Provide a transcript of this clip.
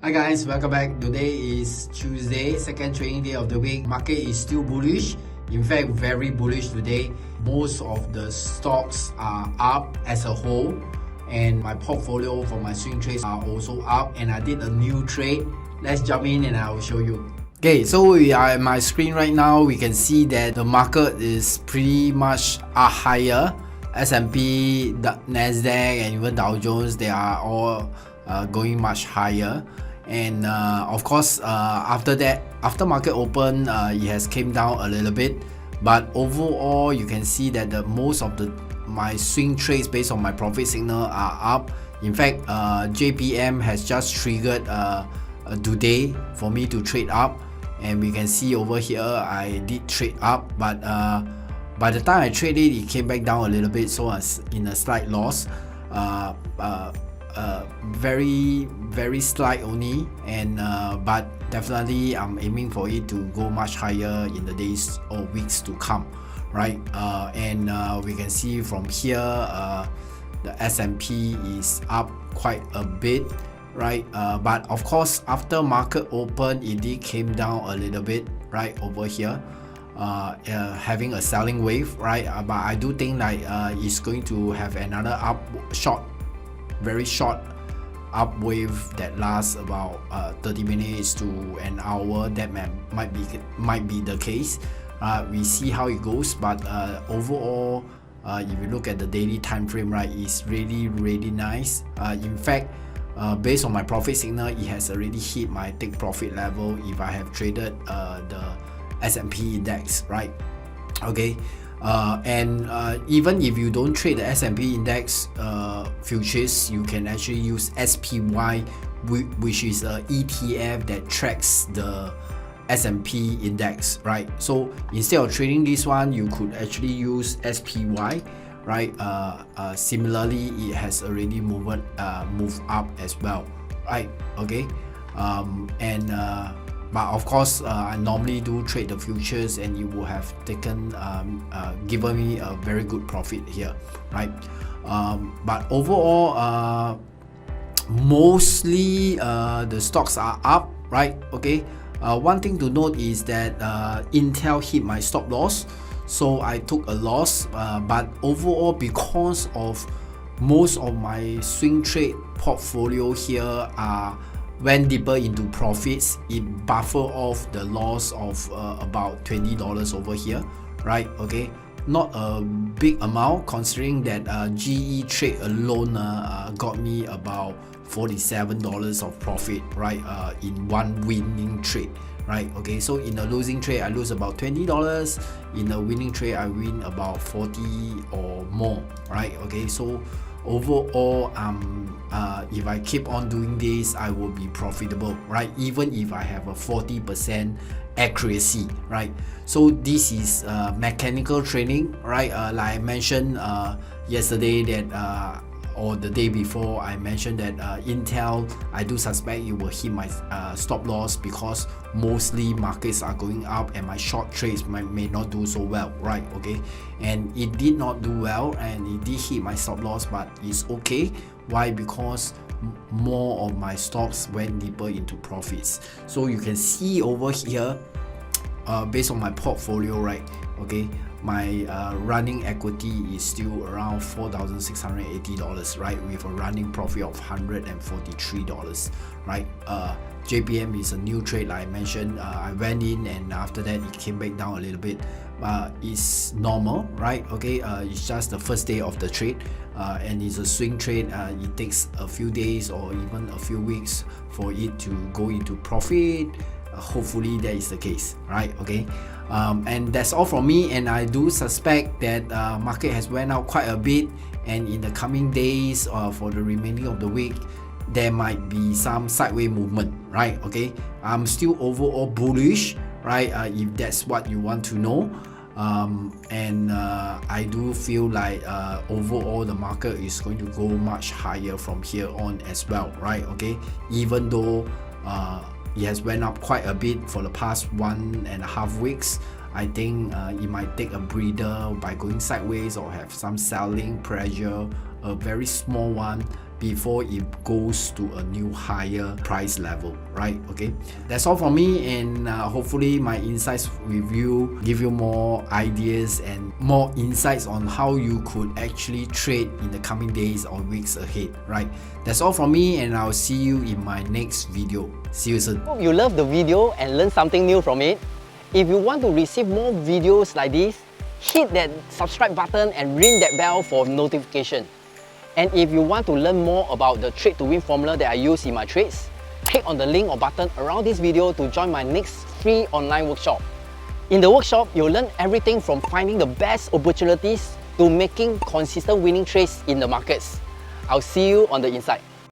Hi guys, welcome back. Today is Tuesday, second trading day of the week. Market is still bullish. In fact, very bullish today. Most of the stocks are up as a whole, and my portfolio for my swing trades are also up, and I did a new trade. Let's jump in and I will show you. Okay, so we are at my screen right now. We can see that the market is pretty much higher. S&P, Nasdaq, and even Dow Jones, they are all going much higher. And of course, after market open, it has came down a little bit, but overall you can see that most of my swing trades based on my profit signal are up. In fact, JPM has just triggered today for me to trade up, and we can see over here I did trade up, but by the time I traded it came back down a little bit, so I was in a slight loss. Very slight only, and but definitely I'm aiming for it to go much higher in the days or weeks to come, right? And we can see from here the S&P is up quite a bit, right? But of course after market open it did came down a little bit, right, over here, having a selling wave, right? But I do think like it's going to have another very short up wave that lasts about 30 minutes to an hour. That might be the case. We see how it goes, but overall, if you look at the daily time frame, right, it's really nice. In fact, based on my profit signal, it has already hit my take profit level if I have traded the S&P index, right? Okay. And even if you don't trade the S&P index futures, you can actually use SPY, which is an ETF that tracks the S&P index, right? So instead of trading this one, you could actually use SPY, right? Similarly, it has already moved up as well, right? Okay. But of course, I normally do trade the futures, and it will have given me a very good profit here, right? But overall, mostly the stocks are up, right? Okay. One thing to note is that Intel hit my stop loss, so I took a loss. But overall, because of most of my swing trade portfolio here went deeper into profits, it buffer off the loss of about $20 over here, right? Okay, not a big amount considering that GE trade alone got me about $47 of profit, right? In one winning trade, right? Okay, so in a losing trade I lose about $20, in a winning trade I win about 40 or more, right? Okay, so overall, if I keep on doing this, I will be profitable, right? Even if I have a 40% accuracy, right? So this is mechanical trading, right? Like I mentioned yesterday that or the day before, I mentioned that Intel, I do suspect it will hit my stop loss because mostly markets are going up and my short trades may not do so well, right? Okay, and it did not do well and it did hit my stop loss, but it's okay. Why? Because more of my stocks went deeper into profits. So you can see over here, based on my portfolio, right? Okay, my running equity is still around $4,680, right, with a running profit of $143, right? JPM is a new trade, like I mentioned. I went in and after that it came back down a little bit. It's normal, right? Okay, it's just the first day of the trade, and it's a swing trade. It takes a few days or even a few weeks for it to go into profit. Hopefully that is the case, right? Okay, and that's all from me, and I do suspect that market has went out quite a bit, and in the coming days for the remaining of the week there might be some sideways movement, right? Okay, I'm still overall bullish, right? If that's what you want to know. And I do feel like overall the market is going to go much higher from here on as well, right? Okay, even though it has went up quite a bit for the past 1.5 weeks, I think it might take a breather by going sideways or have some selling pressure, a very small one, before it goes to a new higher price level, right? Okay, that's all from me, and hopefully my insights with you give you more ideas and more insights on how you could actually trade in the coming days or weeks ahead, right? That's all from me, and I'll see you in my next video. See you soon. Hope you love the video and learn something new from it. If you want to receive more videos like this, hit that subscribe button and ring that bell for notification. And if you want to learn more about the trade to win formula that I use in my trades, click on the link or button around this video to join my next free online workshop. In the workshop, you'll learn everything from finding the best opportunities to making consistent winning trades in the markets. I'll see you on the inside.